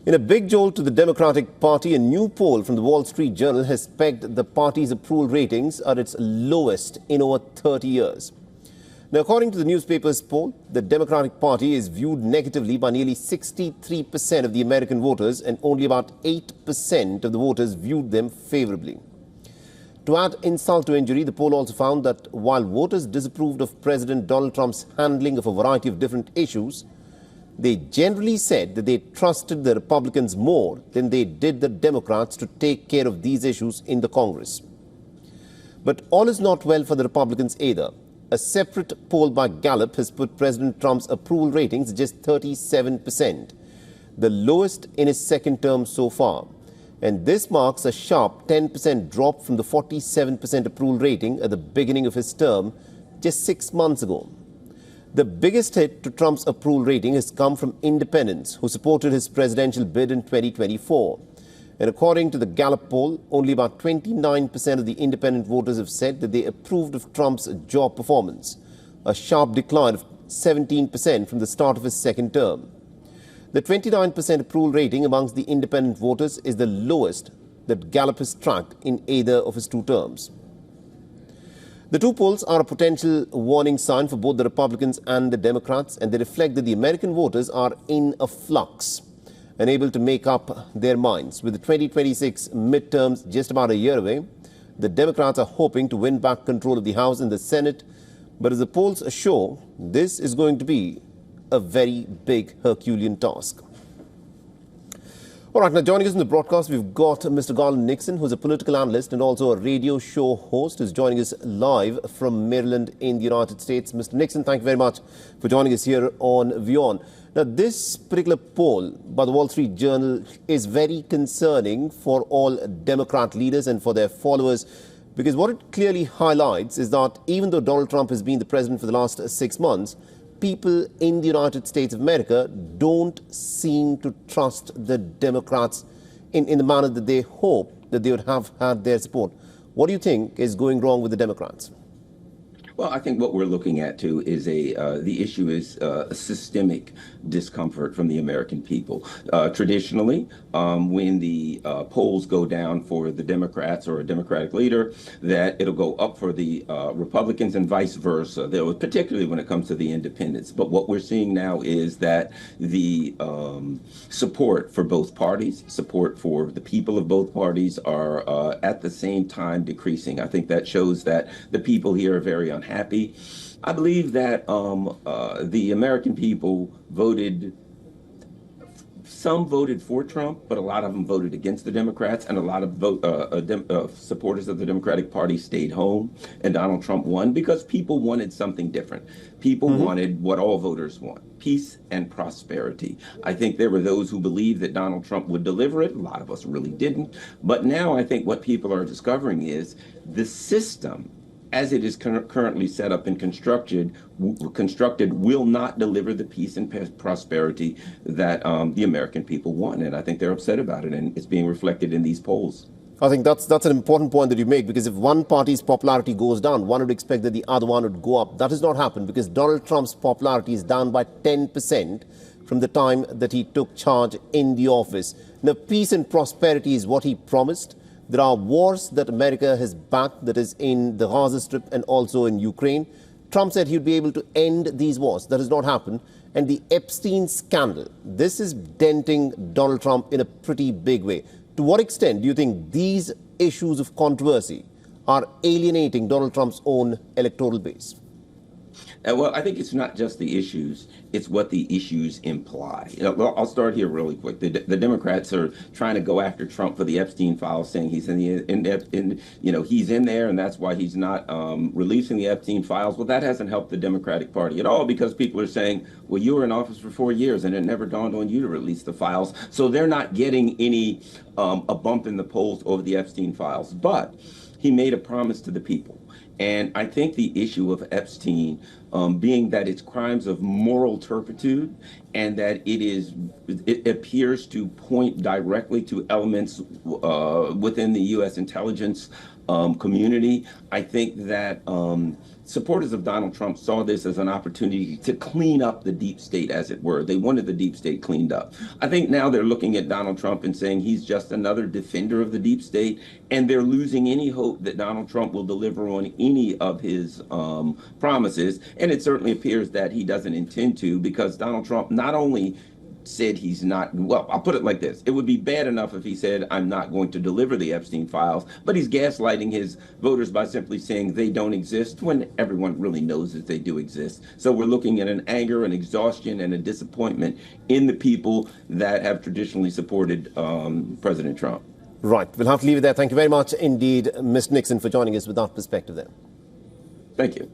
In a big jolt to the Democratic Party, a new poll from the Wall Street Journal has pegged the party's approval ratings at its lowest in over 30 years. Now, according to the newspaper's poll, the Democratic Party is viewed negatively by nearly 63% of the American voters, and only about 8% of the voters viewed them favorably. To add insult to injury, the poll also found that while voters disapproved of President Donald Trump's handling of a variety of different issues, they generally said that they trusted the Republicans more than they did the Democrats to take care of these issues in the Congress. But all is not well for the Republicans either. A separate poll by Gallup has put President Trump's approval ratings at just 37%, the lowest in his second term so far. And this marks a sharp 10% drop from the 47% approval rating at the beginning of his term just 6 months ago. The biggest hit to Trump's approval rating has come from independents who supported his presidential bid in 2024. And according to the Gallup poll, only about 29% of the independent voters have said that they approved of Trump's job performance, a sharp decline of 17% from the start of his second term. The 29% approval rating amongst the independent voters is the lowest that Gallup has tracked in either of his two terms. The two polls are a potential warning sign for both the Republicans and the Democrats, and they reflect that the American voters are in a flux, unable to make up their minds. With the 2026 midterms just about a year away, the Democrats are hoping to win back control of the House and the Senate. But as the polls show, this is going to be a very big Herculean task. All right, now joining us in the broadcast, we've got Mr. Garland Nixon, who's a political analyst and also a radio show host, who's joining us live from Maryland in the United States. Mr. Nixon, thank you very much for joining us here on WION. Now, this particular poll by the Wall Street Journal is very concerning for all Democrat leaders and for their followers, because what it clearly highlights is that even though Donald Trump has been the president for the last 6 months, people in the United States of America don't seem to trust the Democrats in the manner that they hope that they would have had their support. What do you think is going wrong with the Democrats? Well, I think what we're looking at, too, is the issue is a systemic discomfort from the American people. Traditionally, when the polls go down for the Democrats or a Democratic leader, that it'll go up for the Republicans and vice versa, particularly when it comes to the independents. But what we're seeing now is that the support for both parties, support for the people of both parties are at the same time decreasing. I think that shows that the people here are very unhappy. I believe that the American people some voted for Trump, but a lot of them voted against the Democrats, and a lot of supporters of the Democratic Party stayed home, and Donald Trump won because people wanted something different. People wanted what all voters want: peace and prosperity. I think there were those who believed that Donald Trump would deliver it. A lot of us really didn't. But now I think what people are discovering is the system, as it is currently set up and constructed, will not deliver the peace and prosperity that the American people want. And I think they're upset about it, and it's being reflected in these polls. I think that's an important point that you make, because if one party's popularity goes down, one would expect that the other one would go up. That has not happened, because Donald Trump's popularity is down by 10% from the time that he took charge in the office. Now, peace and prosperity is what he promised. There are wars that America has backed, that is in the Gaza Strip and also in Ukraine. Trump said he would be able to end these wars. That has not happened. And the Epstein scandal, this is denting Donald Trump in a pretty big way. To what extent do you think these issues of controversy are alienating Donald Trump's own electoral base? Well, I think it's not just the issues, it's what the issues imply. I'll start here really quick. The Democrats are trying to go after Trump for the Epstein files, saying he's he's in there, and that's why he's not releasing the Epstein files. Well, that hasn't helped the Democratic Party at all, because people are saying, well, you were in office for 4 years and it never dawned on you to release the files. So they're not getting any a bump in the polls over the Epstein files. But he made a promise to the people. And I think the issue of Epstein being that it's crimes of moral turpitude, and that it appears to point directly to elements within the U.S. intelligence community. I think that supporters of Donald Trump saw this as an opportunity to clean up the deep state, as it were. They wanted the deep state cleaned up. I think now they're looking at Donald Trump and saying he's just another defender of the deep state, and they're losing any hope that Donald Trump will deliver on any of his promises. And it certainly appears that he doesn't intend to, because Donald Trump not only said he's not, well, I'll put it like this. It would be bad enough if he said, I'm not going to deliver the Epstein files, but he's gaslighting his voters by simply saying they don't exist when everyone really knows that they do exist. So we're looking at an anger, an exhaustion, and a disappointment in the people that have traditionally supported President Trump. Right. We'll have to leave it there. Thank you very much indeed, Mr. Nixon, for joining us with that perspective there. Thank you.